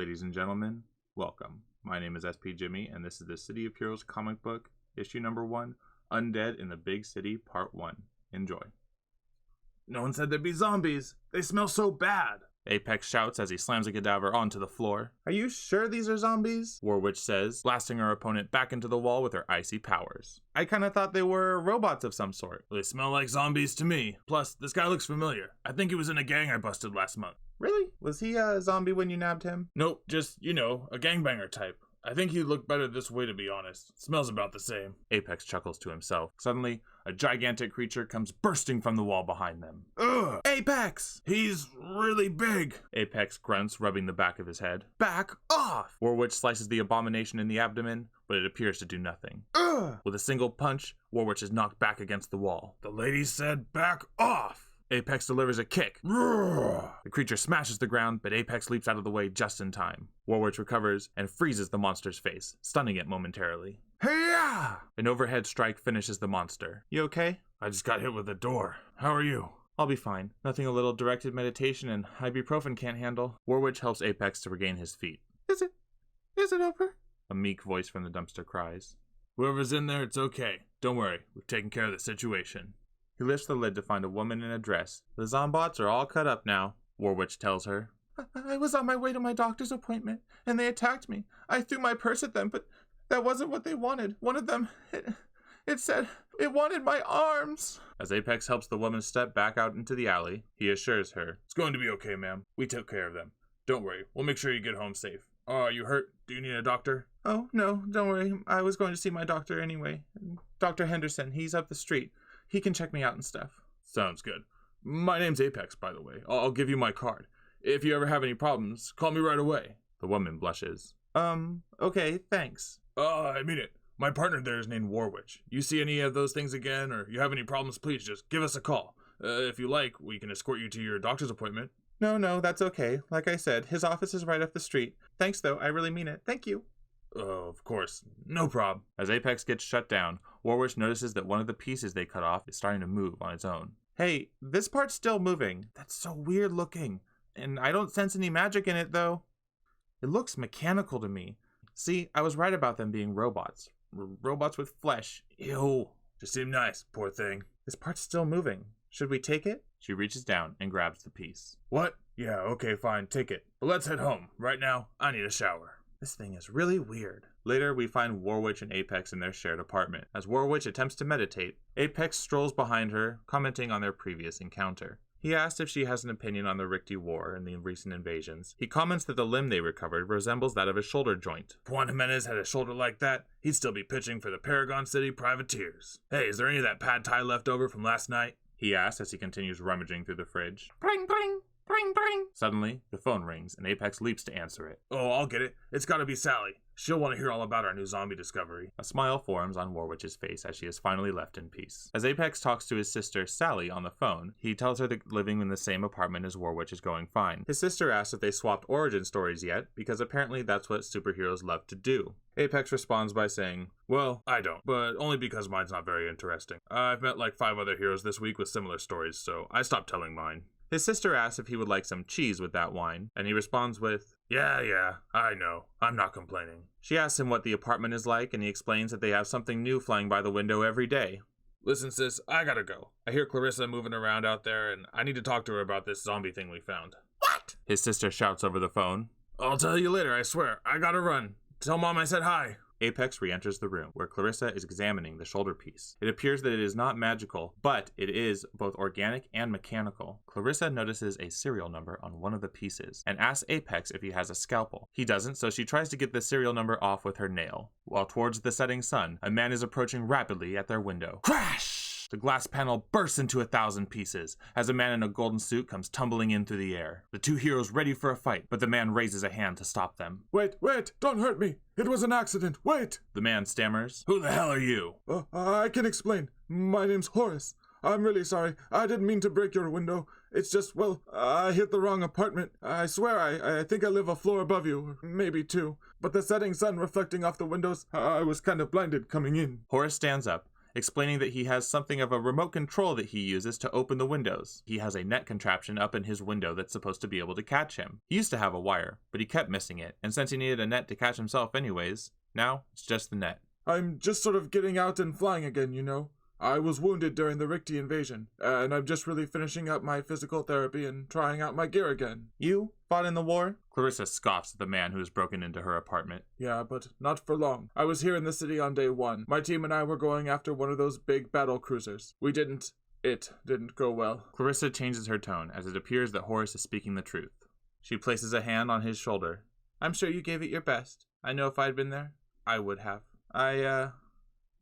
Ladies and gentlemen, welcome. My name is SP Jimmy, and this is the City of Heroes comic book, issue number 1, Undead in the Big City, part 1. Enjoy. No one said there'd be zombies. They smell so bad. Apex shouts as he slams a cadaver onto the floor. Are you sure these are zombies? Warwitch says, blasting her opponent back into the wall with her icy powers. I kinda thought they were robots of some sort. They smell like zombies to me. Plus, this guy looks familiar. I think he was in a gang I busted last month. Really? Was he a zombie when you nabbed him? Nope, just, a gangbanger type. I think he'd look better this way, to be honest. It smells about the same. Apex chuckles to himself. Suddenly, a gigantic creature comes bursting from the wall behind them. Ugh! Apex! He's really big! Apex grunts, rubbing the back of his head. Back off! Warwitch slices the abomination in the abdomen, but it appears to do nothing. Ugh! With a single punch, Warwitch is knocked back against the wall. The lady said back off! Apex delivers a kick. Roar! The creature smashes the ground, but Apex leaps out of the way just in time. Warwitch recovers and freezes the monster's face, stunning it momentarily. Hey-ya! An overhead strike finishes the monster. You okay? I just got hit with a door. How are you? I'll be fine. Nothing a little directed meditation and ibuprofen can't handle. Warwitch helps Apex to regain his feet. Is it over? A meek voice from the dumpster cries. Whoever's in there, it's okay. Don't worry, we've taken care of the situation. He lifts the lid to find a woman in a dress. The zombots are all cut up now, Warwitch tells her. I was on my way to my doctor's appointment, and they attacked me. I threw my purse at them, but that wasn't what they wanted. One of them, it said it wanted my arms. As Apex helps the woman step back out into the alley, he assures her, It's going to be okay, ma'am. We took care of them. Don't worry, we'll make sure you get home safe. Oh, are you hurt? Do you need a doctor? Oh, no, don't worry. I was going to see my doctor anyway. Dr. Henderson, he's up the street. He can check me out and stuff. Sounds good. My name's Apex, by the way. I'll give you my card. If you ever have any problems, call me right away. The woman blushes. Okay, thanks. I mean it. My partner there is named Warwitch. You see any of those things again, or you have any problems, please just give us a call. If you like, we can escort you to your doctor's appointment. No, that's okay. Like I said, his office is right up the street. Thanks, though. I really mean it. Thank you. Of course. No problem. As Apex gets shut down, Warwitch notices that one of the pieces they cut off is starting to move on its own. Hey, this part's still moving. That's so weird looking. And I don't sense any magic in it, though. It looks mechanical to me. See, I was right about them being robots. Robots with flesh. Ew. Just seem nice, poor thing. This part's still moving. Should we take it? She reaches down and grabs the piece. What? Yeah, okay, fine, take it. But let's head home. Right now, I need a shower. This thing is really weird. Later, we find Warwitch and Apex in their shared apartment. As Warwitch attempts to meditate, Apex strolls behind her, commenting on their previous encounter. He asks if she has an opinion on the Richte War and the recent invasions. He comments that the limb they recovered resembles that of a shoulder joint. If Juan Jimenez had a shoulder like that, he'd still be pitching for the Paragon City Privateers. Hey, is there any of that pad thai left over from last night? He asks as he continues rummaging through the fridge. Bring, bring! Bring, bring! Suddenly, the phone rings, and Apex leaps to answer it. Oh, I'll get it. It's gotta be Sally. She'll want to hear all about our new zombie discovery. A smile forms on Warwitch's face as she is finally left in peace. As Apex talks to his sister, Sally, on the phone, he tells her that living in the same apartment as Warwitch is going fine. His sister asks if they swapped origin stories yet, because apparently that's what superheroes love to do. Apex responds by saying, Well, I don't, but only because mine's not very interesting. I've met like 5 other heroes this week with similar stories, so I stopped telling mine. His sister asks if he would like some cheese with that wine, and he responds with, Yeah, I know. I'm not complaining. She asks him what the apartment is like, and he explains that they have something new flying by the window every day. Listen, sis, I gotta go. I hear Clarissa moving around out there, and I need to talk to her about this zombie thing we found. What? His sister shouts over the phone. I'll tell you later, I swear. I gotta run. Tell Mom I said hi. Apex re-enters the room, where Clarissa is examining the shoulder piece. It appears that it is not magical, but it is both organic and mechanical. Clarissa notices a serial number on one of the pieces, and asks Apex if he has a scalpel. He doesn't, so she tries to get the serial number off with her nail. While towards the setting sun, a man is approaching rapidly at their window. Crash! The glass panel bursts into 1,000 pieces, as a man in a golden suit comes tumbling in through the air. The two heroes ready for a fight, but the man raises a hand to stop them. Wait, don't hurt me. It was an accident, wait. The man stammers. Who the hell are you? I can explain. My name's Horace. I'm really sorry. I didn't mean to break your window. It's just, well, I hit the wrong apartment. I swear I think I live a floor above you, or maybe 2. But the setting sun reflecting off the windows, I was kind of blinded coming in. Horace stands up explaining that he has something of a remote control that he uses to open the windows. He has a net contraption up in his window that's supposed to be able to catch him. He used to have a wire, but he kept missing it, and since he needed a net to catch himself anyways, now it's just the net. I'm just sort of getting out and flying again, you know. I was wounded during the Richty invasion, and I'm just really finishing up my physical therapy and trying out my gear again. You fought in the war? Clarissa scoffs at the man who has broken into her apartment. Yeah, but not for long. I was here in the city on day 1. My team and I were going after one of those big battle cruisers. It didn't go well. Clarissa changes her tone as it appears that Horace is speaking the truth. She places a hand on his shoulder. I'm sure you gave it your best. I know if I'd been there, I would have.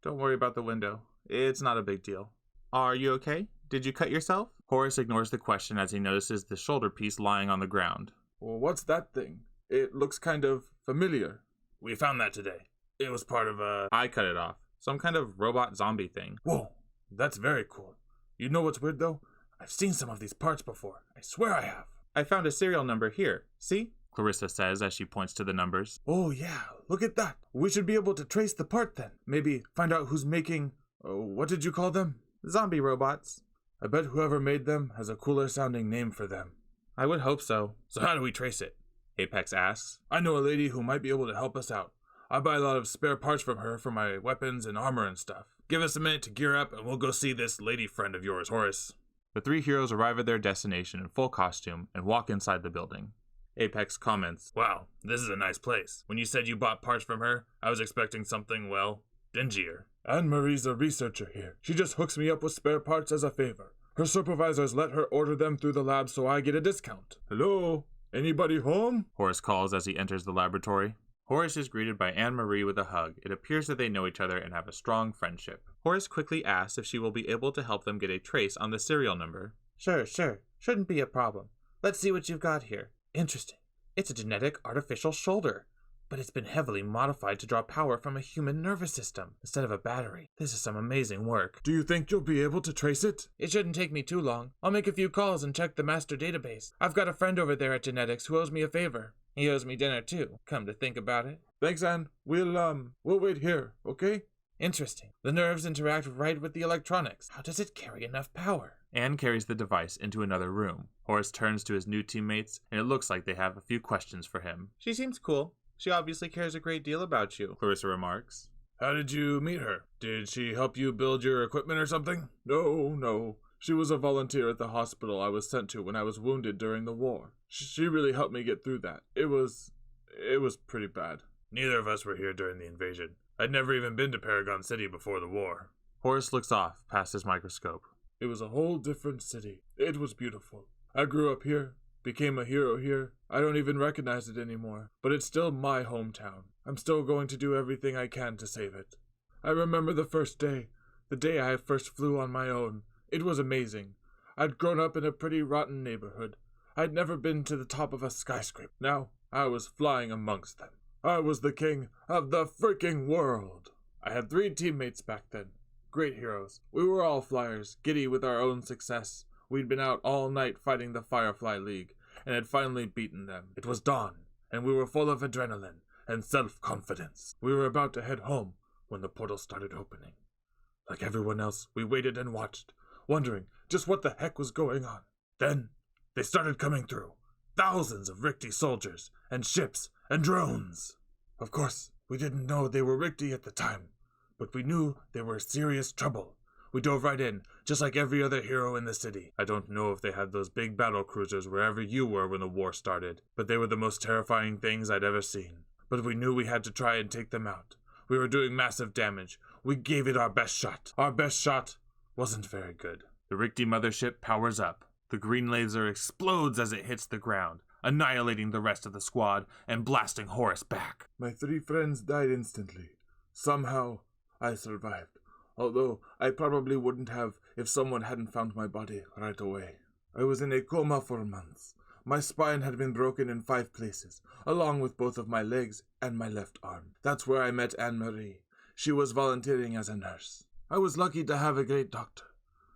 Don't worry about the window. It's not a big deal. Are you okay? Did you cut yourself? Horace ignores the question as he notices the shoulder piece lying on the ground. Well, what's that thing? It looks kind of familiar. We found that today. It was part of I cut it off. Some kind of robot zombie thing. Whoa, that's very cool. You know what's weird though? I've seen some of these parts before. I swear I have. I found a serial number here. See? Clarissa says as she points to the numbers. Oh yeah, look at that. We should be able to trace the part then. Maybe find out who's making... what did you call them? Zombie robots. I bet whoever made them has a cooler sounding name for them. I would hope so. So how do we trace it? Apex asks. I know a lady who might be able to help us out. I buy a lot of spare parts from her for my weapons and armor and stuff. Give us a minute to gear up and we'll go see this lady friend of yours, Horace. The 3 heroes arrive at their destination in full costume and walk inside the building. Apex comments, Wow, this is a nice place. When you said you bought parts from her, I was expecting something, well, dingier. Anne-Marie's a researcher here. She just hooks me up with spare parts as a favor. Her supervisors let her order them through the lab so I get a discount. Hello? Anybody home? Horace calls as he enters the laboratory. Horace is greeted by Anne-Marie with a hug. It appears that they know each other and have a strong friendship. Horace quickly asks if she will be able to help them get a trace on the serial number. Sure. Shouldn't be a problem. Let's see what you've got here. Interesting. It's a genetic artificial shoulder, but it's been heavily modified to draw power from a human nervous system instead of a battery. This is some amazing work. Do you think you'll be able to trace it? It shouldn't take me too long. I'll make a few calls and check the master database. I've got a friend over there at Genetics who owes me a favor. He owes me dinner too, come to think about it. Thanks, Anne. We'll wait here, okay? Interesting. The nerves interact right with the electronics. How does it carry enough power? Anne carries the device into another room. Horace turns to his new teammates, and it looks like they have a few questions for him. She seems cool. She obviously cares a great deal about you, Clarissa remarks. How did you meet her? Did she help you build your equipment or something? No. She was a volunteer at the hospital I was sent to when I was wounded during the war. She really helped me get through that. It was pretty bad. Neither of us were here during the invasion. I'd never even been to Paragon City before the war. Horace looks off past his microscope. It was a whole different city. It was beautiful. I grew up here, became a hero here. I don't even recognize it anymore, but it's still my hometown. I'm still going to do everything I can to save it. I remember the first day, the day I first flew on my own. It was amazing. I'd grown up in a pretty rotten neighborhood. I'd never been to the top of a skyscraper. Now, I was flying amongst them. I was the king of the freaking world. I had 3 teammates back then. Great heroes. We were all flyers, giddy with our own success. We'd been out all night fighting the Firefly League, and had finally beaten them. It was dawn, and we were full of adrenaline and self-confidence. We were about to head home when the portal started opening. Like everyone else, we waited and watched, wondering just what the heck was going on. Then, they started coming through. Thousands of Richty soldiers, and ships, and drones. Of course, we didn't know they were Richty at the time, but we knew they were serious trouble. We dove right in, just like every other hero in the city. I don't know if they had those big battle cruisers wherever you were when the war started, but they were the most terrifying things I'd ever seen. But we knew we had to try and take them out. We were doing massive damage. We gave it our best shot. Our best shot wasn't very good. The Richty mothership powers up. The green laser explodes as it hits the ground, annihilating the rest of the squad and blasting Horace back. My 3 friends died instantly. Somehow, I survived. Although I probably wouldn't have if someone hadn't found my body right away. I was in a coma for months. My spine had been broken in 5 places, along with both of my legs and my left arm. That's where I met Anne-Marie. She was volunteering as a nurse. I was lucky to have a great doctor.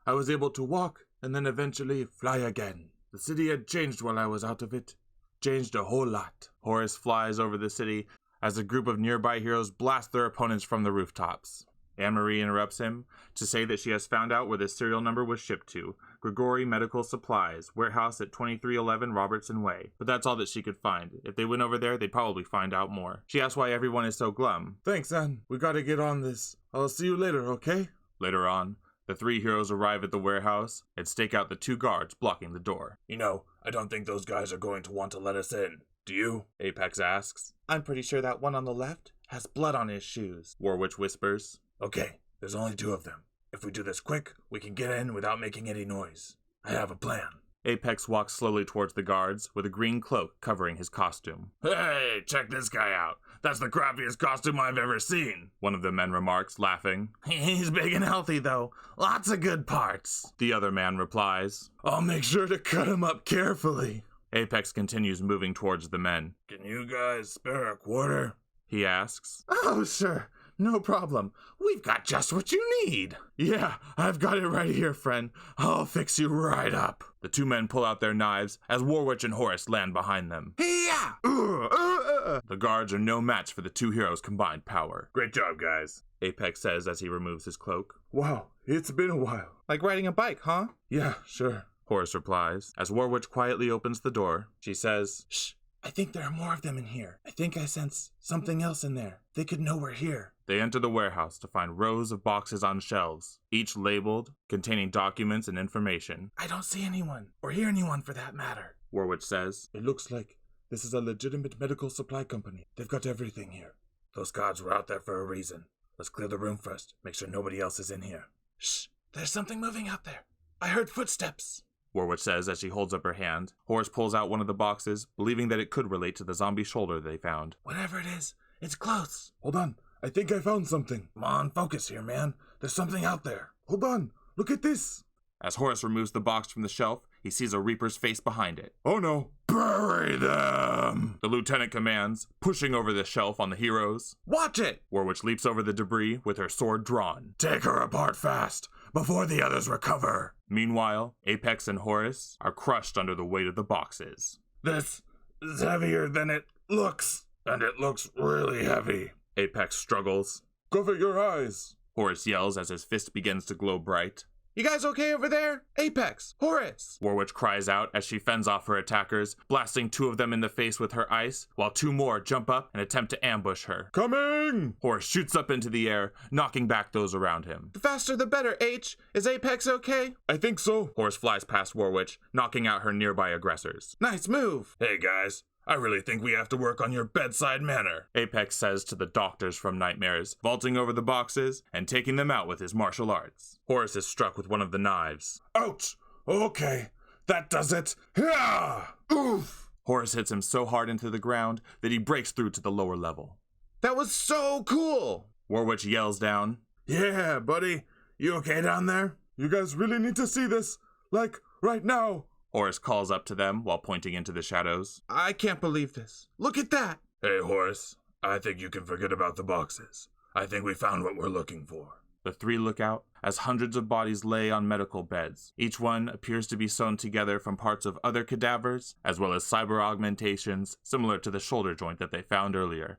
I was able to walk and then eventually fly again. The city had changed while I was out of it. Changed a whole lot. Horace flies over the city as a group of nearby heroes blast their opponents from the rooftops. Anne-Marie interrupts him to say that she has found out where the serial number was shipped to. Grigori Medical Supplies, warehouse at 2311 Robertson Way. But that's all that she could find. If they went over there, they'd probably find out more. She asks why everyone is so glum. Thanks, Anne. We gotta get on this. I'll see you later, okay? Later on, the three heroes arrive at the warehouse and stake out the two guards blocking the door. You know, I don't think those guys are going to want to let us in. Do you? Apex asks. I'm pretty sure that one on the left has blood on his shoes. Warwitch whispers. Okay, there's only 2 of them. If we do this quick, we can get in without making any noise. I have a plan. Apex walks slowly towards the guards with a green cloak covering his costume. Hey, check this guy out. That's the crappiest costume I've ever seen. One of the men remarks, laughing. He's big and healthy, though. Lots of good parts. The other man replies. I'll make sure to cut him up carefully. Apex continues moving towards the men. Can you guys spare a quarter? He asks. Oh, sure. No problem. We've got just what you need. Yeah, I've got it right here, friend. I'll fix you right up. The 2 men pull out their knives as Warwitch and Horace land behind them. Yeah! The guards are no match for the 2 heroes' combined power. Great job, guys. Apex says as he removes his cloak. Wow, it's been a while. Like riding a bike, huh? Yeah, sure. Horace replies. As Warwitch quietly opens the door, she says, Shh, I think there are more of them in here. I think I sense something else in there. They could know we're here. They enter the warehouse to find rows of boxes on shelves, each labeled, containing documents and information. I don't see anyone, or hear anyone for that matter. Warwitch says. It looks like this is a legitimate medical supply company. They've got everything here. Those guards were out there for a reason. Let's clear the room first. Make sure nobody else is in here. Shh, there's something moving out there. I heard footsteps. Warwitch says as she holds up her hand. Horace pulls out one of the boxes, believing that it could relate to the zombie shoulder they found. Whatever it is, it's close. Hold on. I think I found something. Come on, focus here, man. There's something out there. Hold on. Look at this. As Horace removes the box from the shelf, he sees a Reaper's face behind it. Oh no. Bury them! The lieutenant commands, pushing over the shelf on the heroes. Watch it! Warwitch leaps over the debris with her sword drawn. Take her apart fast, before the others recover. Meanwhile, Apex and Horace are crushed under the weight of the boxes. This is heavier than it looks, and it looks really heavy. Apex struggles. Cover your eyes! Horace yells as his fist begins to glow bright. You guys okay over there? Apex! Horace! Warwitch cries out as she fends off her attackers, blasting 2 of them in the face with her ice, while 2 more jump up and attempt to ambush her. Coming! Horace shoots up into the air, knocking back those around him. The faster the better, H. Is Apex okay? I think so. Horace flies past Warwitch, knocking out her nearby aggressors. Nice move! Hey guys, I really think we have to work on your bedside manner. Apex says to the doctors from Nightmares, vaulting over the boxes and taking them out with his martial arts. Horace is struck with one of the knives. Ouch! Okay, that does it. Yeah! Oof! Horace hits him so hard into the ground that he breaks through to the lower level. That was so cool! Warwitch yells down. Yeah, buddy. You okay down there? You guys really need to see this. Like, right now. Horace calls up to them while pointing into the shadows. I can't believe this. Look at that! Hey, Horace. I think you can forget about the boxes. I think we found what we're looking for. The 3 look out as hundreds of bodies lay on medical beds. Each one appears to be sewn together from parts of other cadavers, as well as cyber augmentations similar to the shoulder joint that they found earlier.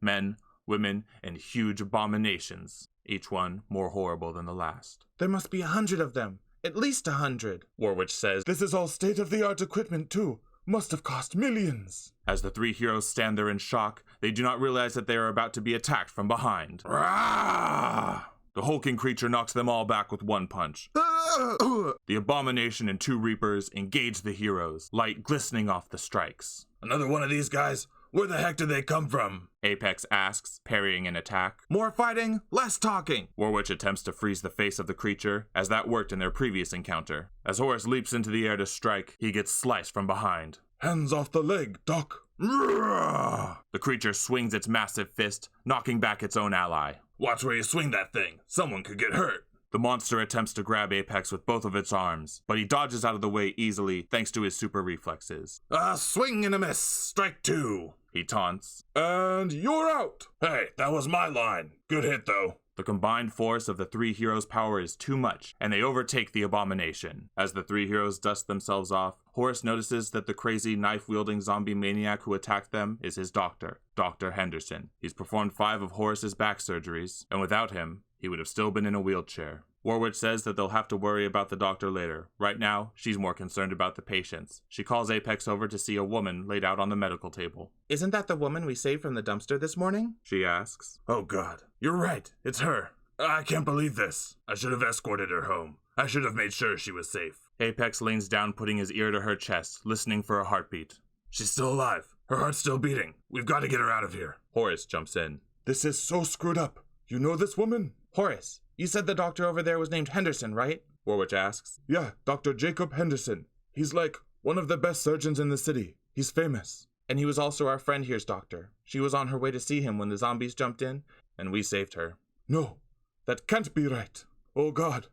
Men, women, and huge abominations, each one more horrible than the last. There must be 100 of them. At least 100. Warwitch says. This is all state-of-the-art equipment, too. Must have cost millions. As the 3 heroes stand there in shock, they do not realize that they are about to be attacked from behind. Rah! The hulking creature knocks them all back with one punch. The abomination and 2 reapers engage the heroes, light glistening off the strikes. Another one of these guys? Where the heck did they come from? Apex asks, parrying an attack. More fighting, less talking. Warwitch attempts to freeze the face of the creature, as that worked in their previous encounter. As Horace leaps into the air to strike, he gets sliced from behind. Hands off the leg, Doc. The creature swings its massive fist, knocking back its own ally. Watch where you swing that thing. Someone could get hurt. The monster attempts to grab Apex with both of its arms, but he dodges out of the way easily thanks to his super reflexes. Swing and a miss. Strike 2. He taunts. And you're out. Hey, that was my line. Good hit, though. The combined force of the 3 heroes' power is too much, and they overtake the abomination. As the 3 heroes dust themselves off, Horace notices that the crazy knife-wielding zombie maniac who attacked them is his doctor, Dr. Henderson. He's performed 5 of Horace's back surgeries, and without him, he would have still been in a wheelchair. Warwick says that they'll have to worry about the doctor later. Right now, she's more concerned about the patients. She calls Apex over to see a woman laid out on the medical table. Isn't that the woman we saved from the dumpster this morning? She asks. Oh God, you're right, it's her. I can't believe this. I should have escorted her home. I should have made sure she was safe. Apex leans down, putting his ear to her chest, listening for a heartbeat. She's still alive. Her heart's still beating. We've got to get her out of here. Horace jumps in. This is so screwed up. You know this woman? Horace, you said the doctor over there was named Henderson, right? Warwick asks. Yeah, Dr. Jacob Henderson. He's like one of the best surgeons in the city. He's famous. And he was also our friend here's doctor. She was on her way to see him when the zombies jumped in, and we saved her. No, that can't be right. Oh God,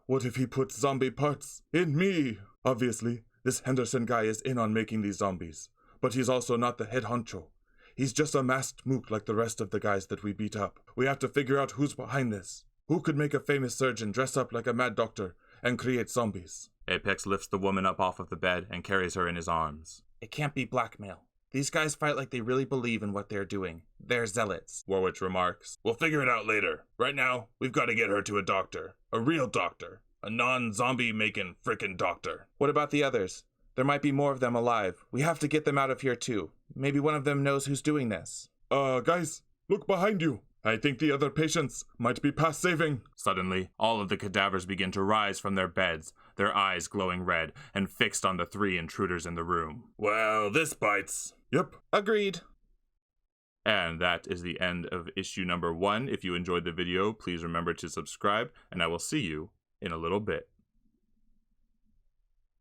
what if he puts zombie parts in me? Obviously, this Henderson guy is in on making these zombies, but he's also not the head honcho. He's just a masked mook like the rest of the guys that we beat up. We have to figure out who's behind this. Who could make a famous surgeon dress up like a mad doctor and create zombies? Apex lifts the woman up off of the bed and carries her in his arms. It can't be blackmail. These guys fight like they really believe in what they're doing. They're zealots. Warwick remarks. We'll figure it out later. Right now, we've got to get her to a doctor. A real doctor. A non-zombie making frickin' doctor. What about the others? There might be more of them alive. We have to get them out of here too. Maybe one of them knows who's doing this. Guys, look behind you. I think the other patients might be past saving. Suddenly, all of the cadavers begin to rise from their beds, their eyes glowing red and fixed on the 3 intruders in the room. Well, this bites. Yep. Agreed. And that is the end of issue number 1. If you enjoyed the video, please remember to subscribe, and I will see you in a little bit.